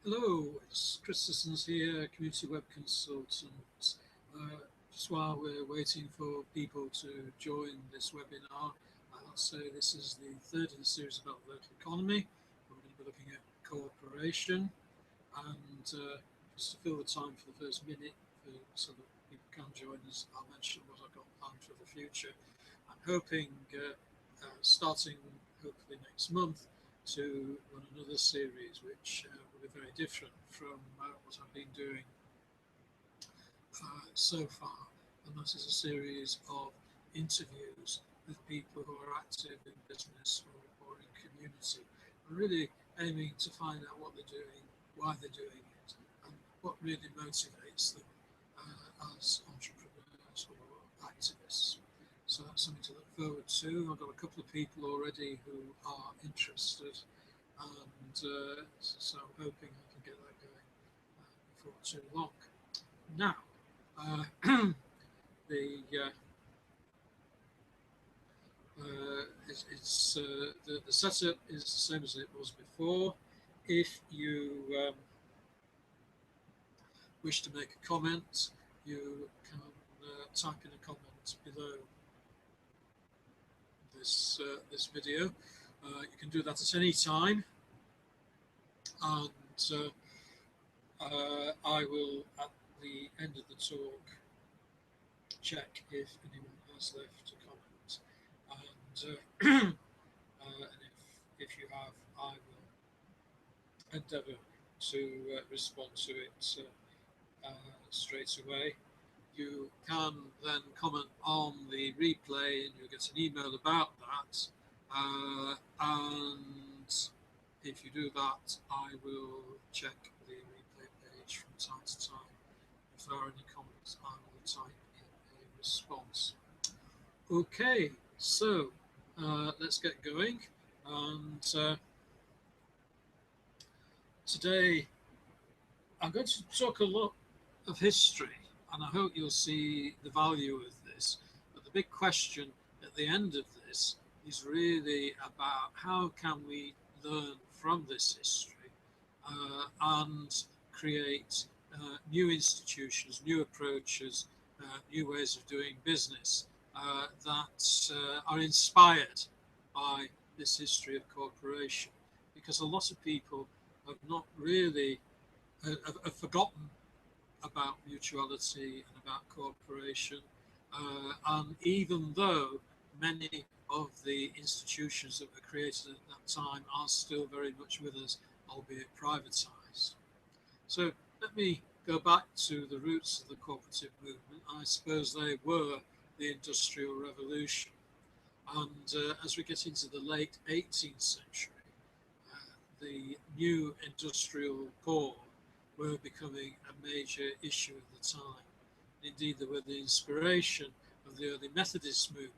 Hello, it's Chris Sissons here, Community Web Consultant. Just while we're waiting for people to join this webinar, I'll say this is the third in the series about the local economy. We're going to be looking at cooperation, and just to fill the time for the first minute so that people can join us, I'll mention what I've got planned for the future. I'm hoping, starting hopefully next month, to run another series which will be very different from what I've been doing so far. And that is a series of interviews with people who are active in business or in community. I'm really aiming to find out what they're doing, why they're doing it, and what really motivates them as entrepreneurs or activists. So that's something to look forward to. I've got a couple of people already who are interested, and so I'm hoping I can get that going before too long. Now, the it's the setup is the same as it was before. If you wish to make a comment, you can type in a comment below this video. You can do that at any time, and I will, at the end of the talk, check if anyone has left a comment, and if you have, I will endeavour to respond to it straight away. You can then comment on the replay, and you'll get an email about that. And if you do that, I will check the replay page from time to time. If there are any comments, I will type in a response. Okay, so let's get going. And today I'm going to talk a lot of history, and I hope you'll see the value of this. But the big question at the end of this is really about how can we learn from this history and create new institutions, new approaches, new ways of doing business that are inspired by this history of cooperation. Because a lot of people have not really have forgotten about mutuality and about cooperation. And even though many of the institutions that were created at that time are still very much with us, albeit privatized. So let me go back to the roots of the cooperative movement. I suppose they were the Industrial Revolution. And as we get into the late 18th century, the new industrial poor were becoming a major issue at the time. Indeed, they were the inspiration of the early Methodist movement.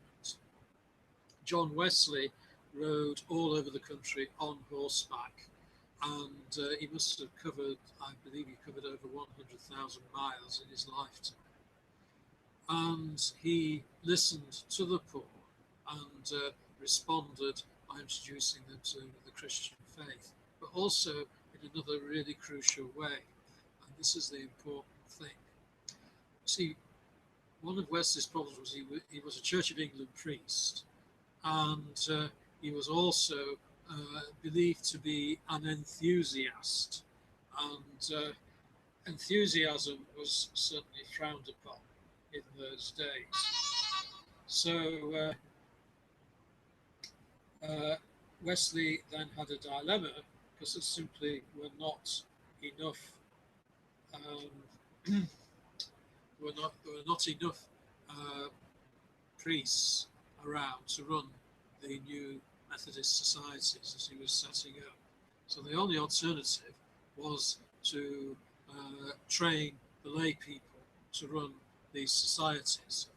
John Wesley rode all over the country on horseback, and he must have covered, I believe he covered over 100,000 miles in his lifetime. And he listened to the poor and responded by introducing them to the Christian faith, but also in another really crucial way. And this is the important thing. See, one of Wesley's problems was he was a Church of England priest, and he was also believed to be an enthusiast, and enthusiasm was certainly frowned upon in those days. So Wesley then had a dilemma because there simply were not enough there were not enough priests around to run the new Methodist societies as he was setting up. So the only alternative was to train the lay people to run these societies.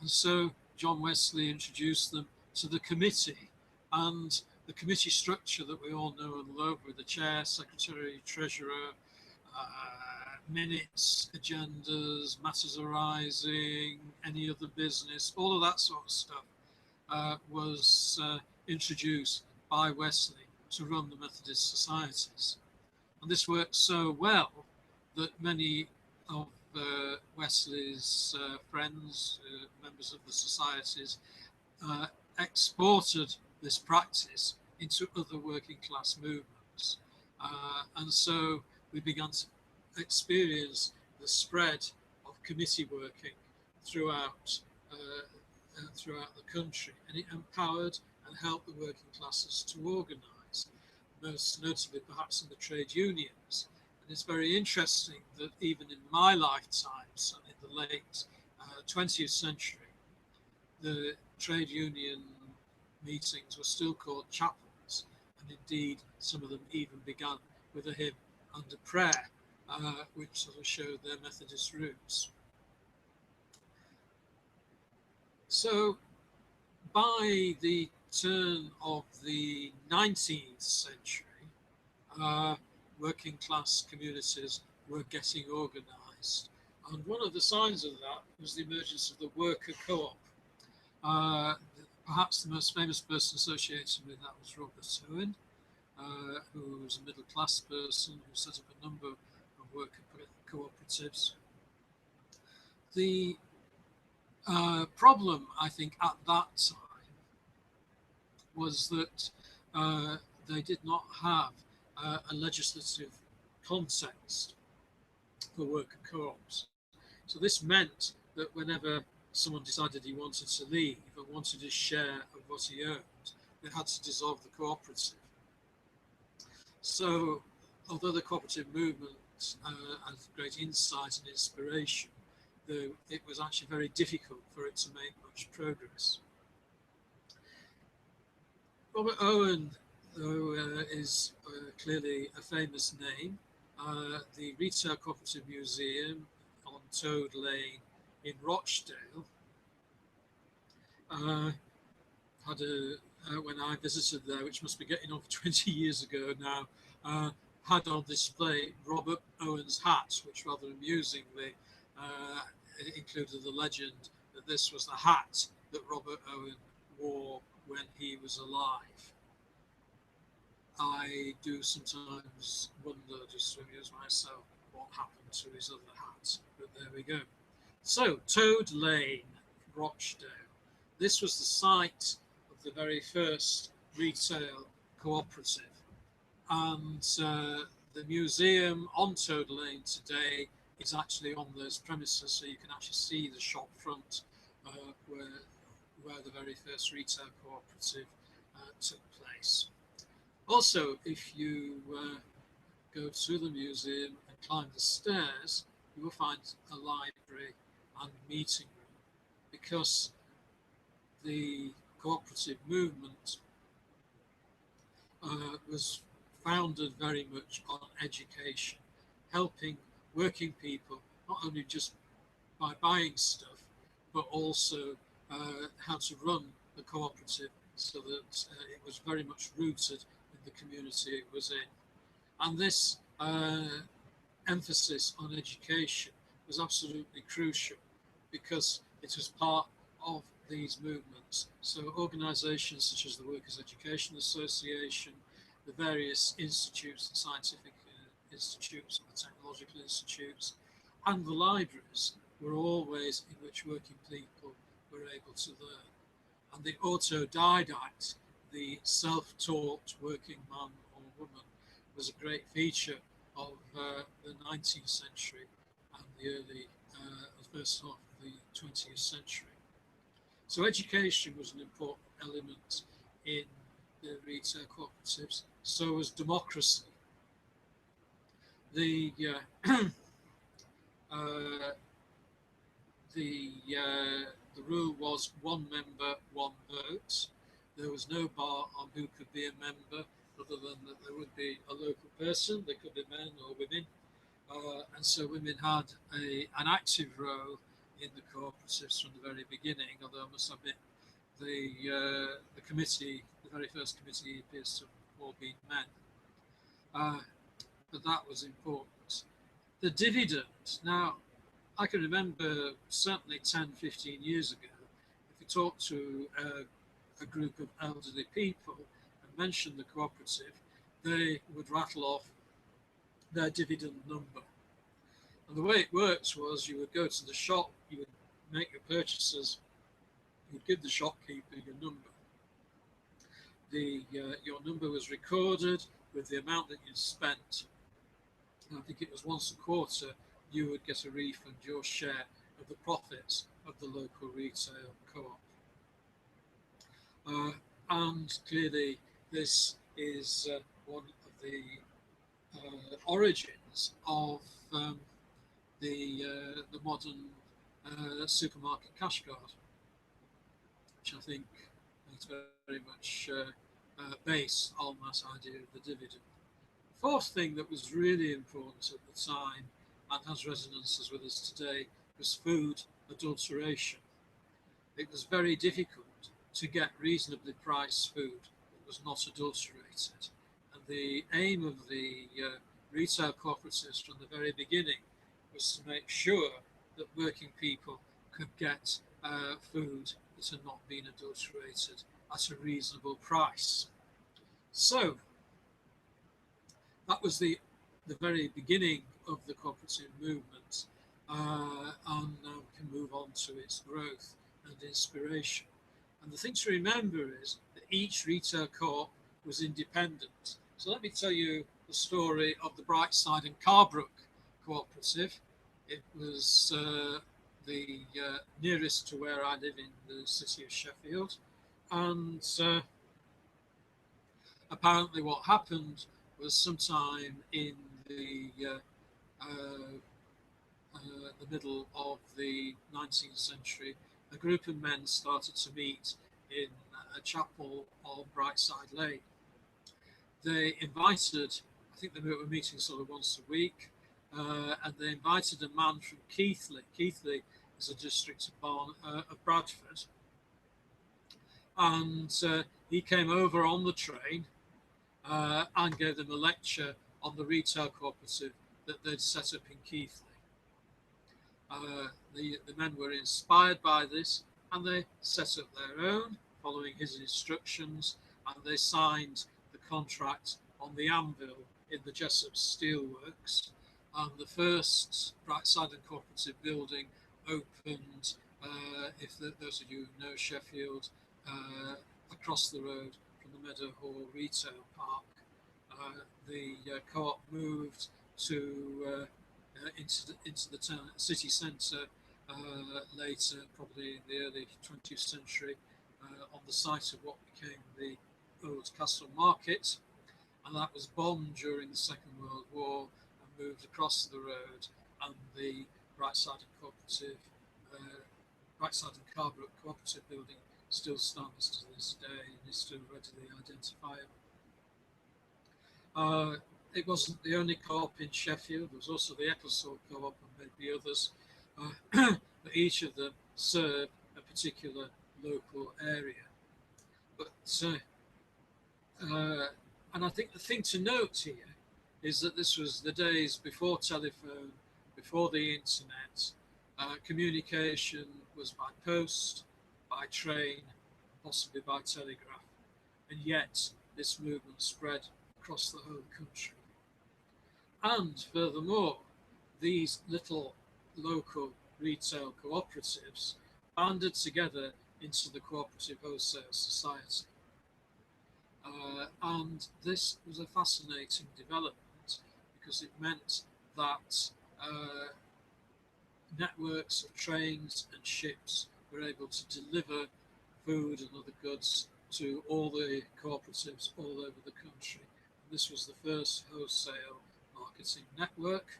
And so John Wesley introduced them to the committee, and the committee structure that we all know and love, with the chair, secretary, treasurer, minutes, agendas, matters arising, any other business, all of that sort of stuff was introduced by Wesley to run the Methodist societies. And this worked so well that many of Wesley's friends, members of the societies, uh, exported this practice into other working class movements. And so we began to experience the spread of committee working throughout throughout the country, and it empowered and helped the working classes to organise, most notably perhaps in the trade unions. And it's very interesting that even in my lifetime, so in the late 20th century, the trade union meetings were still called chapels, and indeed some of them even began with a hymn and a prayer, which sort of showed their Methodist roots. So by the turn of the 19th century, working class communities were getting organised. And one of the signs of that was the emergence of the worker co-op. Perhaps the most famous person associated with that was Robert Owen, who was a middle class person who set up a number of worker cooperatives. The problem, I think, at that time was that they did not have a legislative context for worker co-ops. So this meant that whenever someone decided he wanted to leave and wanted his share of what he earned, they had to dissolve the cooperative. So although the cooperative movement had great insight and inspiration, it was actually very difficult for it to make much progress. Robert Owen, though, is clearly a famous name. The Retail Cooperative Museum on Toad Lane in Rochdale had when I visited there, which must be getting on for 20 years ago now, had on display Robert Owen's hat, which rather amusingly included the legend that this was the hat that Robert Owen wore when he was alive. I do sometimes wonder, just to amuse myself, what happened to his other hat, but there we go. So, Toad Lane, Rochdale. This was the site of the very first retail cooperative. And the museum on Toad Lane today is actually on those premises, so you can actually see the shop front where the very first retail cooperative took place. Also, if you go to the museum and climb the stairs, you will find a library and meeting room, because the cooperative movement was founded very much on education, helping working people not only just by buying stuff, but also how to run the cooperative, so that it was very much rooted in the community it was in. And this emphasis on education was absolutely crucial, because it was part of these movements. So organisations such as the Workers' Education Association, the various institutes, the scientific institutes, the technological institutes, and the libraries were all ways in which working people were able to learn. And the autodidact, the self-taught working man or woman, was a great feature of the 19th century and the early first half of the 20th century. So education was an important element in the retail cooperatives. So was democracy. The the rule was one member, one vote. There was no bar on who could be a member, other than that there would be a local person. They could be men or women, and so women had an active role in the cooperatives from the very beginning. Although I must admit, the committee, the very first committee, appears to have all been men. But that was important. The dividend. Now, I can remember certainly 10, 15 years ago, if you talk to a group of elderly people and mention the cooperative, they would rattle off their dividend number. And the way it works was you would go to the shop, you would make your purchases, you would give the shopkeeper your number. Your number was recorded with the amount that you'd spent. And I think it was once a quarter you would get a refund, your share of the profits of the local retail co-op. And clearly this is one of the origins of the modern supermarket cash card, which I think is very much based on that idea of the dividend. The fourth thing that was really important at the time and has resonances with us today was food adulteration. It was very difficult to get reasonably priced food that was not adulterated. And the aim of the retail cooperatives from the very beginning was to make sure that working people could get food that had not been adulterated at a reasonable price. So that was the very beginning of the cooperative movement, and now we can move on to its growth and inspiration. And the thing to remember is that each retail co-op was independent. So let me tell you the story of the Brightside and Carbrook cooperative. It was the nearest to where I live in the city of Sheffield. And apparently what happened was sometime in the middle of the 19th century, a group of men started to meet in a chapel of Brightside Lane. They invited, I think they were meeting sort of once a week, and they invited a man from Keighley. Keighley is a district of Bradford. And he came over on the train and gave them a lecture on the retail cooperative that they'd set up in Keighley. The men were inspired by this, and they set up their own, following his instructions, and they signed the contract on the anvil in the Jessup Steelworks. And the first Brightside and Cooperative building opened, if those of you who know Sheffield, across the road from the Meadowhall Retail Park. The co-op moved to into the town, city centre later, probably in the early 20th century, on the site of what became the old Castle Market, and that was bombed during the Second World War and moved across the road, and the Brightside and Cooperative, Brightside and Carbrook Cooperative building still stands to this day and is still readily identifiable. It wasn't the only co-op in Sheffield. There was also the Ecclesall co-op and maybe others, but each of them served a particular local area. But and I think the thing to note here is that this was the days before telephone, before the internet. Communication was by post, by train, possibly by telegraph, and yet this movement spread across the whole country. And furthermore, these little local retail cooperatives banded together into the Cooperative Wholesale Society. And this was a fascinating development because it meant that networks of trains and ships were able to deliver food and other goods to all the cooperatives all over the country. And this was the first wholesale marketing network,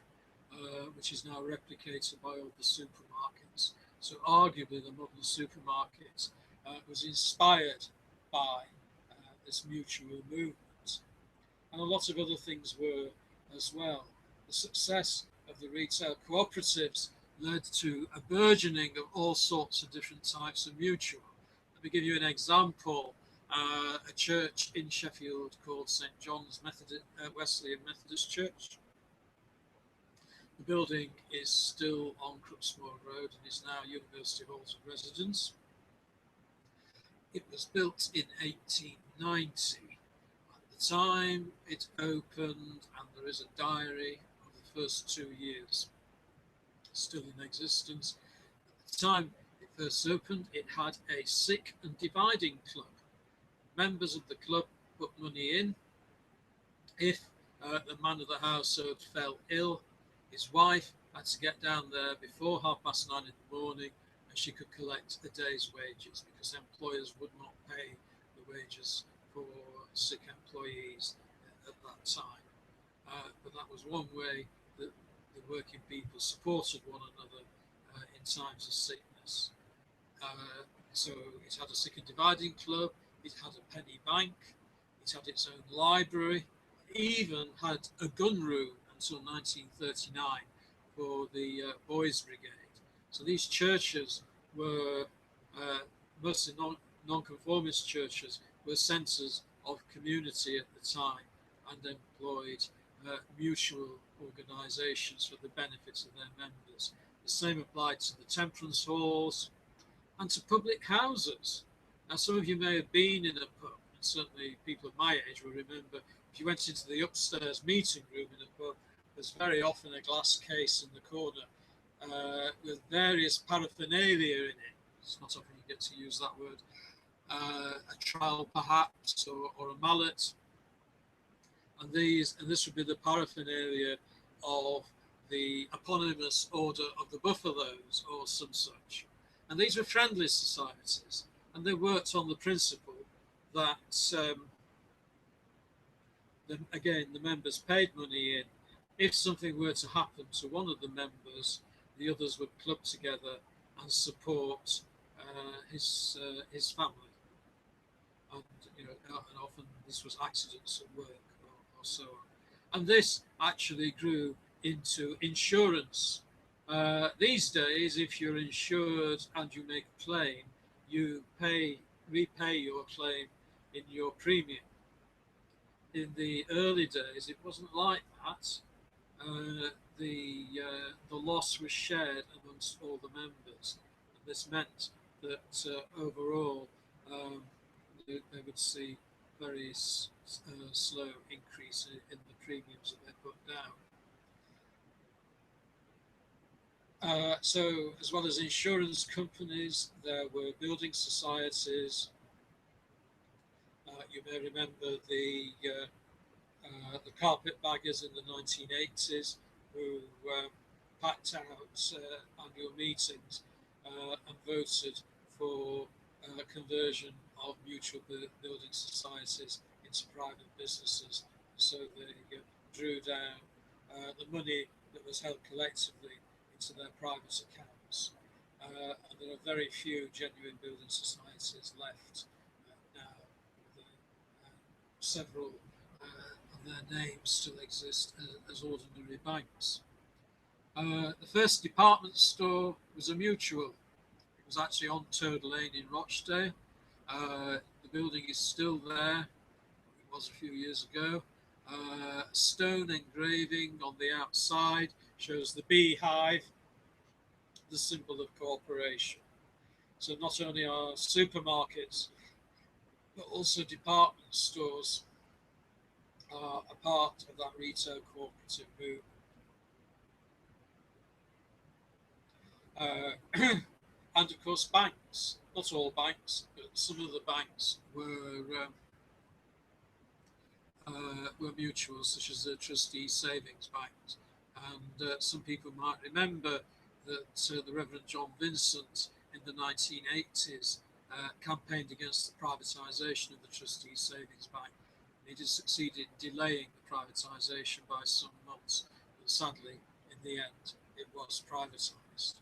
which is now replicated by all the supermarkets. So arguably the modern supermarket was inspired by this mutual movement. And a lot of other things were as well. The success of the retail cooperatives led to a burgeoning of all sorts of different types of mutual. Let me give you an example. A church in Sheffield called St. John's Wesleyan Methodist Church. The building is still on Crooksmoor Road and is now University Halls of Residence. It was built in 1890. At the the time it opened, and there is a diary of the first 2 years still in existence. At the time it first opened, it had a sick and dividing club. Members of the club put money in. If the man of the household fell ill, his wife had to get down there before 9:30 in the morning, and she could collect a day's wages, because employers would not pay the wages for sick employees at that time. But that was one way that the working people supported one another in times of sickness. So it had a sick and dividing club, it had a penny bank, it had its own library, it even had a gun room until 1939 for the Boys Brigade. So these churches were, mostly non-conformist churches, were centres of community at the time and employed mutual organisations for the benefit of their members. The same applied to the temperance halls and to public houses. Now, some of you may have been in a pub, and certainly people of my age will remember if you went into the upstairs meeting room in a pub, there's very often a glass case in the corner with various paraphernalia in it. It's not often you get to use that word. A trowel perhaps, or a mallet. And this would be the paraphernalia of the eponymous Order of the Buffaloes or some such. And these were friendly societies, and they worked on the principle that, again, the members paid money in. If something were to happen to one of the members, the others would club together and support his family. And and often this was accidents at work or so on. And this actually grew into insurance. These days, if you're insured and you make a claim, you repay your claim in your premium. In the early days, it wasn't like that. The loss was shared amongst all the members, and this meant that overall they would see very slow increase in the premiums that they put down. So, as well as insurance companies, there were building societies. You may remember the carpetbaggers in the 1980s who packed out annual meetings and voted for conversion of mutual building societies into private businesses. So they drew down the money that was held collectively into their private accounts. And there are very few genuine building societies left now. Several of their names still exist as ordinary banks. The first department store was a Mutual. It was actually on Toad Lane in Rochdale. The building is still there. It was a few years ago. Stone engraving on the outside shows the beehive, the symbol of cooperation. So not only are supermarkets, but also department stores are a part of that retail cooperative movement. And of course, banks. Not all banks, but some of the banks were mutuals, such as the Trustee Savings Banks. And some people might remember that the Reverend John Vincent in the 1980s campaigned against the privatisation of the Trustee Savings Bank. He did succeed in delaying the privatisation by some months, but sadly, in the end, it was privatised.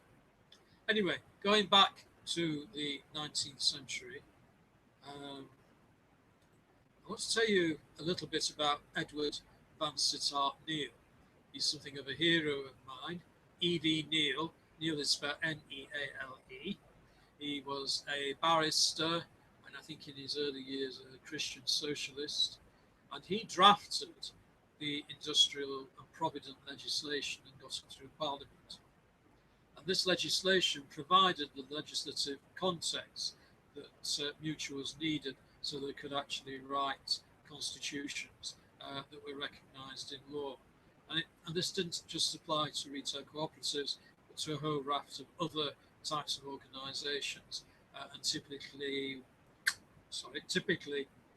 Anyway, going back to the 19th century, I want to tell you a little bit about Edward Vansittart Neale. He's something of a hero of mine. E.V. Neale. Neale is spelled N-E-A-L-E. He was a barrister, and I think in his early years a Christian socialist. And he drafted the industrial and provident legislation and got it through Parliament. And this legislation provided the legislative context that mutuals needed so they could actually write constitutions that were recognised in law. And this didn't just apply to retail cooperatives, but to a whole raft of other types of organisations, and typically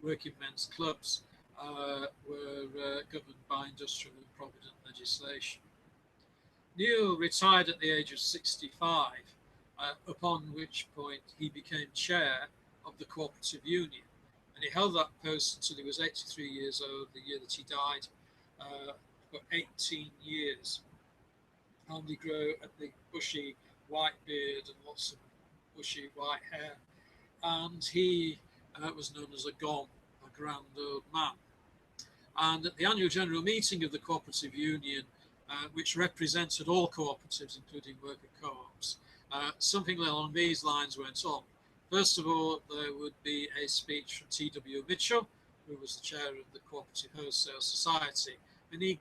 working men's clubs were governed by industrial and provident legislation. Neil retired at the age of 65, upon which point he became chair of the Cooperative Union. And he held that post until he was 83 years old, the year that he died, for 18 years. And he grew a big bushy white beard and lots of bushy white hair. And he was known as a Gom, a grand old man. And at the annual general meeting of the Cooperative Union, which represented all cooperatives, including worker co-ops, something along these lines went on. First of all, there would be a speech from T.W. Mitchell, who was the chair of the Cooperative Wholesale Society, and he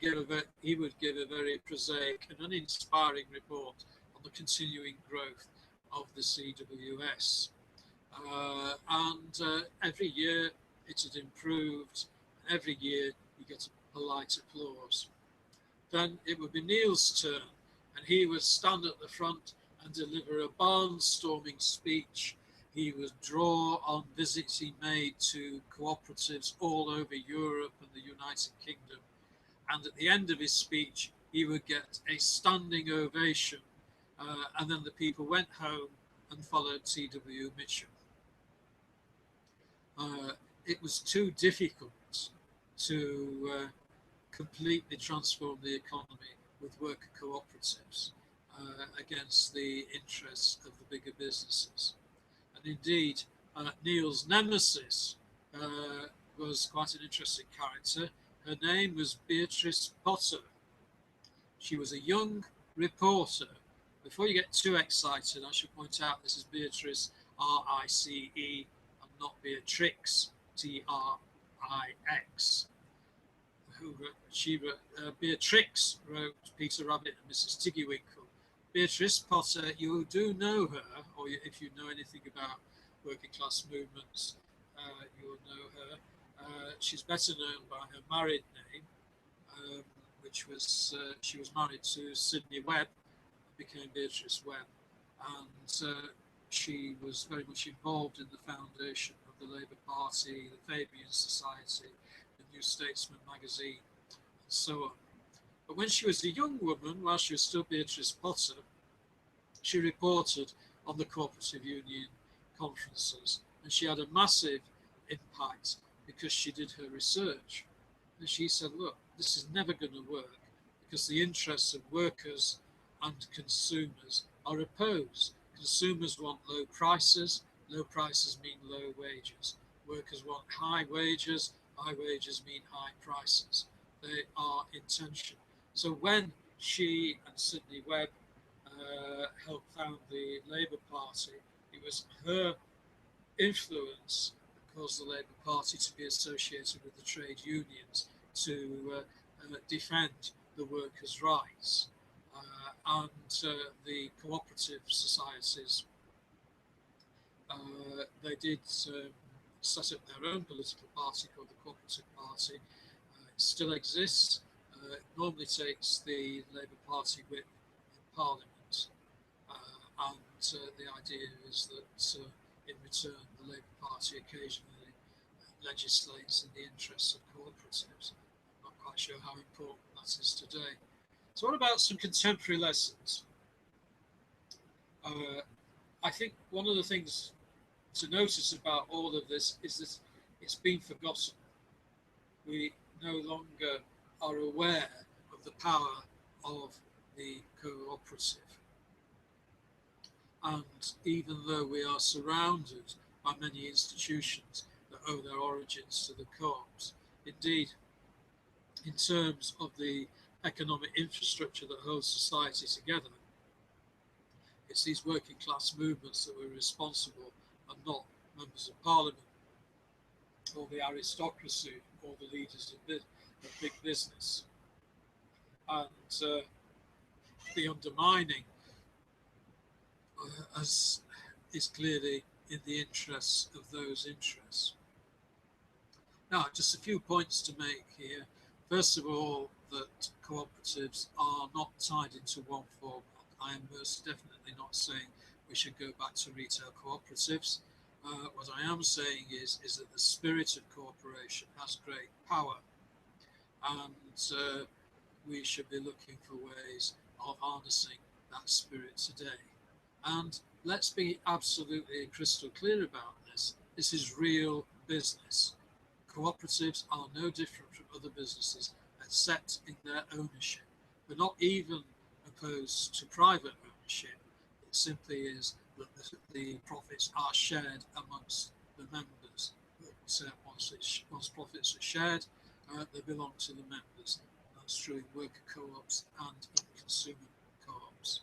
would give a very prosaic and uninspiring report on the continuing growth of the CWS. Every year it had improved, and every year you get a polite applause. Then it would be Neil's turn, and he would stand at the front and deliver a barnstorming speech. He would draw on visits he made to cooperatives all over Europe and the United Kingdom. And at the end of his speech, he would get a standing ovation. And then the people went home and followed T.W. Mitchell. It was too difficult to completely transform the economy with worker cooperatives against the interests of the bigger businesses. And indeed, Neil's nemesis was quite an interesting character. Her name was Beatrice Potter. She was a young reporter. Before you get too excited, I should point out this is Beatrice, R-I-C-E, and not Beatrix, T-R-I-X. Beatrix wrote Peter Rabbit and Mrs. Tiggywinkle. Beatrice Potter, you do know her, or if you know anything about working class movements, you will know her. She's better known by her married name, which was she was married to Sidney Webb, became Beatrice Webb, and she was very much involved in the foundation of the Labour Party, the Fabian Society, the New Statesman magazine, and so on. But when she was a young woman, while she was still Beatrice Potter, she reported on the Cooperative Union conferences, and she had a massive impact because she did her research. And she said, look, this is never going to work because the interests of workers and consumers are opposed. Consumers want low prices mean low wages. Workers want high wages mean high prices. They are in tension. So when she and Sidney Webb helped found the Labour Party, it was her influence that caused the Labour Party to be associated with the trade unions to defend the workers' rights. And the cooperative societies, they did set up their own political party called the Cooperative Party. It still exists. It normally takes the Labour Party whip in Parliament. The idea is that in return, the Labour Party occasionally legislates in the interests of cooperatives. I'm not quite sure how important that is today. So what about some contemporary lessons? I think one of the things to notice about all of this is that it's been forgotten. We no longer are aware of the power of the cooperative. And even though we are surrounded by many institutions that owe their origins to the co-ops, indeed, in terms of the economic infrastructure that holds society together, it's these working class movements that were responsible and not members of parliament or the aristocracy or the leaders of big business. And the undermining is clearly in the interests of those interests. Now, just a few points to make here. First of all, that cooperatives are not tied into one format. I am most definitely not saying we should go back to retail cooperatives. What I am saying is that the spirit of cooperation has great power, and we should be looking for ways of harnessing that spirit today. And let's be absolutely crystal clear about this. This is real business. Cooperatives are no different from other businesses except in their ownership. We're not even opposed to private ownership. It simply is that the profits are shared amongst the members. But once profits are shared, they belong to the members. That's true in worker co-ops and in consumer co-ops.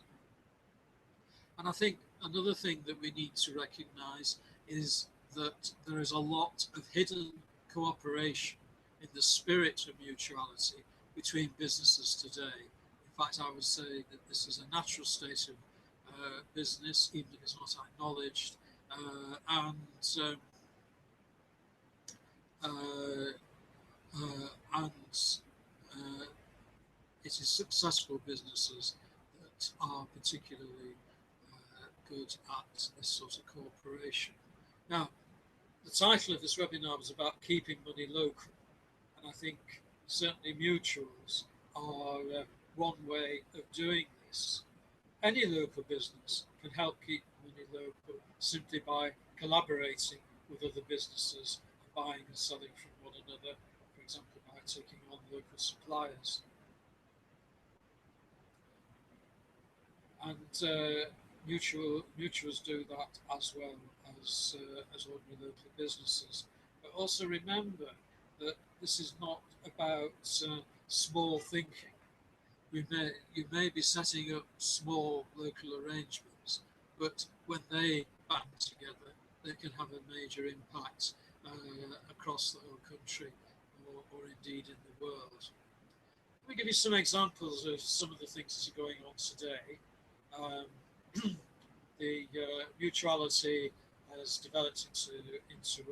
And I think another thing that we need to recognise is that there is a lot of hidden cooperation in the spirit of mutuality between businesses today. In fact, I would say that this is a natural state of business, even if it's not acknowledged, and it is successful businesses that are particularly good at this sort of cooperation. Now, the title of this webinar was about keeping money local, and I think certainly mutuals are one way of doing this. Any local business can help keep money local simply by collaborating with other businesses and buying and selling from one another, for example, by taking on local suppliers. And mutuals do that as well as ordinary local businesses. But also remember that this is not about small thinking. You may be setting up small local arrangements, but when they band together, they can have a major impact across the whole country or indeed in the world. Let me give you some examples of some of the things that are going on today. The mutuality has developed into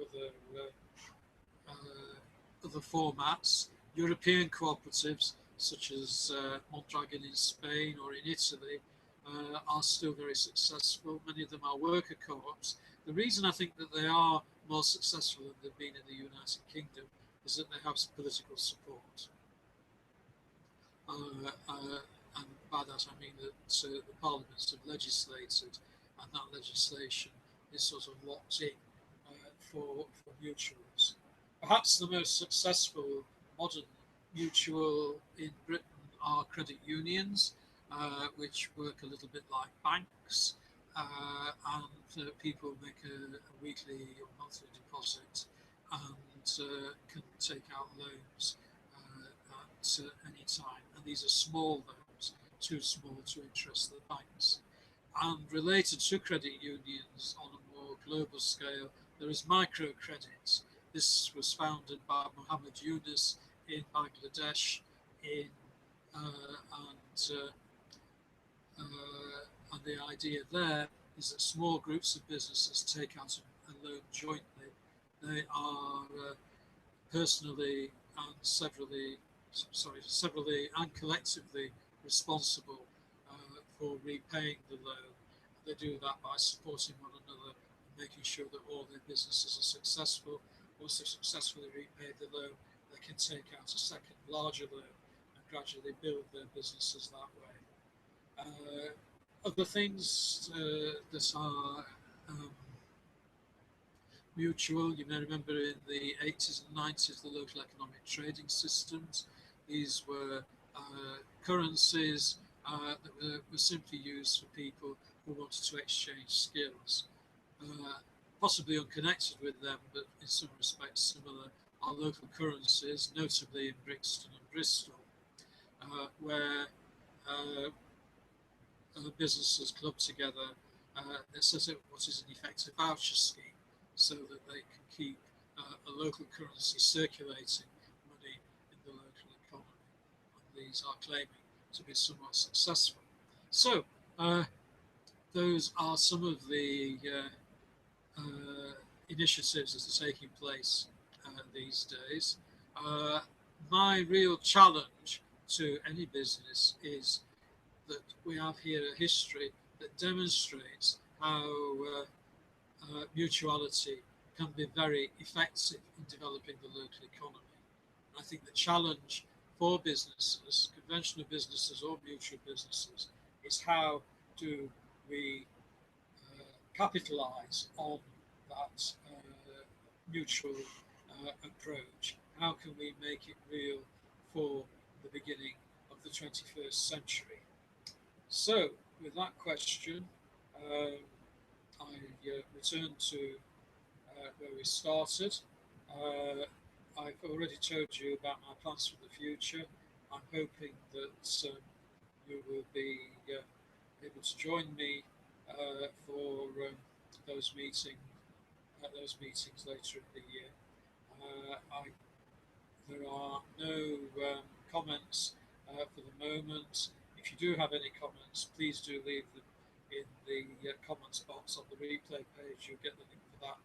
other formats. European cooperatives, such as Mondragon in Spain or in Italy, are still very successful. Many of them are worker co-ops. The reason I think that they are more successful than they've been in the United Kingdom is that they have political support. And by that I mean that the parliaments have legislated, and that legislation is sort of locked in for mutuals. Perhaps the most successful modern mutual in Britain are credit unions, which work a little bit like banks, and people make a weekly or monthly deposit and can take out loans at any time. And these are small loans, too small to interest the banks. And related to credit unions on a more global scale, there is microcredit. This was founded by Muhammad Yunus in Bangladesh, and the idea there is that small groups of businesses take out a loan jointly. They are personally and severally and collectively responsible for repaying the loan. They do that by supporting one another and making sure that all their businesses are successful. Once they've successfully repaid the loan, they can take out a second larger loan and gradually build their businesses that way. Other things that are mutual, you may remember in the 80s and 90s, the local economic trading systems. These were currencies that were simply used for people who wanted to exchange skills. Possibly unconnected with them, but in some respects similar, are local currencies, notably in Brixton and Bristol, where businesses club together. They set up what is in effect a voucher scheme, so that they can keep a local currency circulating money in the local economy. And these are claiming to be somewhat successful. So those are some of the initiatives that are taking place these days. My real challenge to any business is that we have here a history that demonstrates how mutuality can be very effective in developing the local economy. I think the challenge for businesses, conventional businesses or mutual businesses, is how do we capitalize on that mutual approach? How can we make it real for the beginning of the 21st century? So, with that question, I return to where we started. I've already told you about my plans for the future. I'm hoping that you will be able to join me for those meetings later in the year. There are no comments for the moment. If you do have any comments, please do leave them in the comments box on the replay page. You'll get the link for that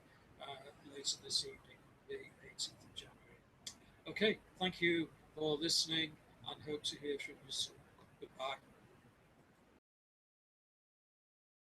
later this evening, the 18th of January. Okay, thank you for listening and hope to hear from you soon. Goodbye.